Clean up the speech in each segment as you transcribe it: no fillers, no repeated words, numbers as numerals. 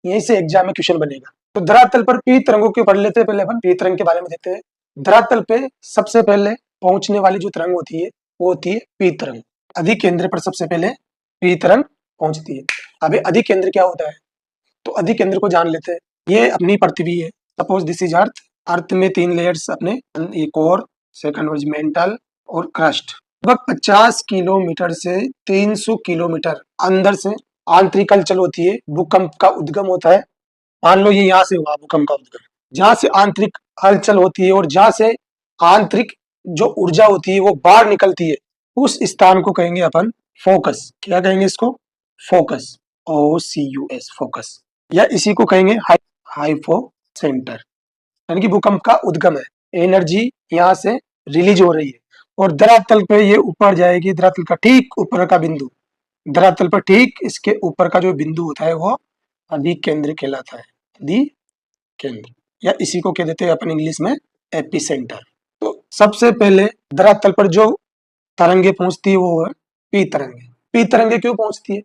यहीं से एग्जाम में क्वेश्चन बनेगा। तो धरातल पर पी तरंगों के पढ़ लेते हैं। पहले अपन पी तरंग के बारे में देखते हैं। धरातल पे सबसे पहले पहुंचने वाली जो तरंग होती है वो होती है पी तरंग। अधिक केंद्र पर सबसे पहले पी तरंग पहुंचती है। अभी अधिक केंद्र क्या होता है, तो अधिक केंद्र को जान लेते हैं। ये अपनी पृथ्वी है, सपोज दिस इज अर्थ। अर्थ में 3 लेयर्स अपने, एक कोर, सेकंड वाज मेंटल और क्रस्ट। लगभग 50 किलोमीटर से 300 किलोमीटर अंदर से आंतरिक हलचल होती है, भूकंप का उद्गम होता है। मान लो ये यहाँ से हुआ भूकंप का उद्गम, जहां से आंतरिक हलचल होती है और जहां से आंतरिक जो ऊर्जा होती है वो बाहर निकलती है, उस स्थान को कहेंगे अपन फोकस। क्या कहेंगे इसको? Focus, OCUS, focus. या इसी को कहेंगे हाइपो सेंटर, यानी कि भूकंप का उद्गम है। एनर्जी यहाँ से रिलीज हो रही है और धरातल पे ये ऊपर जाएगी। धरातल का ठीक ऊपर का बिंदु, धरातल पर ठीक इसके ऊपर का जो बिंदु होता है वो अधिक केंद्र कहलाता है। अधिक केंद्र, या इसी को कह देते हैं अपन इंग्लिश में एपी सेंटर। तो सबसे पहले धरातल पर जो तरंगे पहुंचती है वो है पी तरंगे। पी तरंगे क्यों पहुंचती है?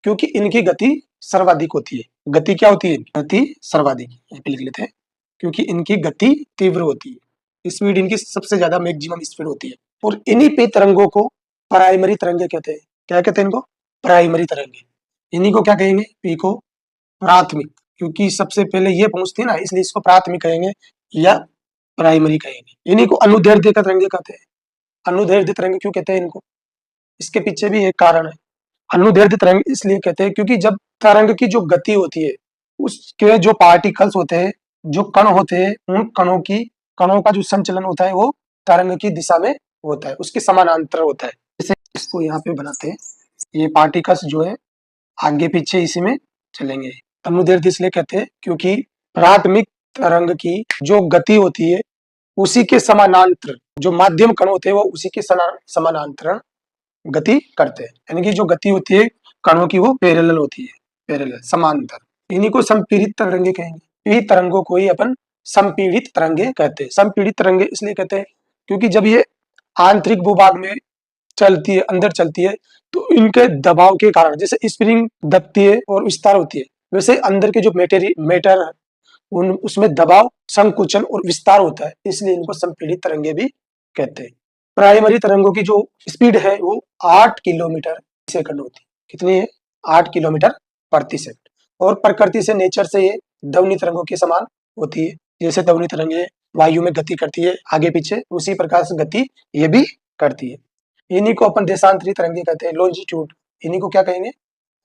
क्योंकि इनकी गति सर्वाधिक होती है। गति क्या होती है? गति सर्वाधिक, यहाँ पे लिख लेते हैं। क्योंकि इनकी गति तीव्र होती है, स्पीड इनकी सबसे ज्यादा मैक्सिमम स्पीड होती है। और इन्हीं पे तरंगों को प्राइमरी तरंगे कहते हैं। क्या कहते हैं इनको? प्राइमरी तरंगे। इन्हीं को क्या कहेंगे? पी को प्राथमिक, क्योंकि सबसे पहले ये पहुंचती है ना, इसलिए इसको प्राथमिक कहेंगे या प्राइमरी कहेंगे। इन्हीं को अनुदैर्ध्य तरंगे कहते हैं। अनुदैर्ध्य तरंगे क्यों कहते हैं इनको? इसके पीछे भी एक कारण है। अनुदैर्ध्य तरंग इसलिए कहते हैं क्योंकि जब तरंग की जो गति होती है, उसके जो पार्टिकल्स होते हैं, जो कण होते हैं, उन कणों का जो संचलन होता है वो तरंग की दिशा में होता है, उसके समानांतर होता है। जैसे इसको यहाँ पे बनाते हैं, ये पार्टिकल्स जो है आगे पीछे इसी में चलेंगे। अनुदैर्ध्य इसलिए कहते हैं क्योंकि प्राथमिक तरंग की जो गति होती है उसी के समानांतर जो माध्यम कण होते हैं वो उसी के समानांतर गति करते हैं। यानी कि जो गति होती है कणों की वो पैरेलल होती है, पैरेलल, समांतर। इन्हीं को संपीड़ित तरंगे कहेंगे। इन्हीं तरंगों को ही अपन संपीड़ित तरंगे कहते हैं। संपीड़ित तरंगे इसलिए कहते हैं क्योंकि जब ये आंतरिक भूभाग में चलती है, अंदर चलती है, तो इनके दबाव के कारण, जैसे स्प्रिंग दबती है और विस्तार होती है, वैसे अंदर के जो मैटर उन उसमें दबाव, संकुचन और विस्तार होता है, इसलिए इनको संपीड़ित तरंगे भी कहते हैं। प्राइमरी तरंगों की जो स्पीड है वो 8 किलोमीटर सेकंड होती है। कितनी है? 8 किलोमीटर प्रति सेकंड। और प्रकृति से, नेचर से ये ध्वनि तरंगों के समान होती है। जैसे ध्वनि तरंगे वायु में गति करती है आगे पीछे, उसी प्रकार से गति ये भी करती है। इन्हीं को अपन देशांतरी तरंगे कहते हैं, लॉन्जिट्यूड। इन्हीं को क्या कहेंगे?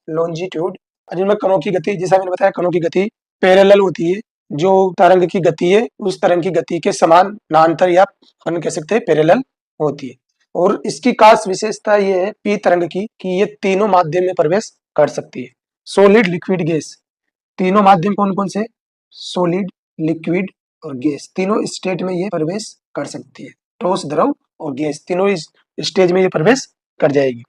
लॉन्जिट्यूड। जिनमें कणों की गति, जैसा मैंने बताया, कणों की गति पैरेलल होती है। जो तरंग की गति है उस तरंग की गति के समानांतर या अपन कह सकते हैं पैरेलल होती है। और इसकी खास विशेषता ये है पी तरंग की कि ये तीनों माध्यम में प्रवेश कर सकती है। Solid, liquid, gas. तीनों माध्यम कौन कौन से? सॉलिड, लिक्विड और गैस। तीनों स्टेट में ये प्रवेश कर सकती है। ठोस, द्रव और गैस, तीनों इस स्टेज में ये प्रवेश कर जाएगी।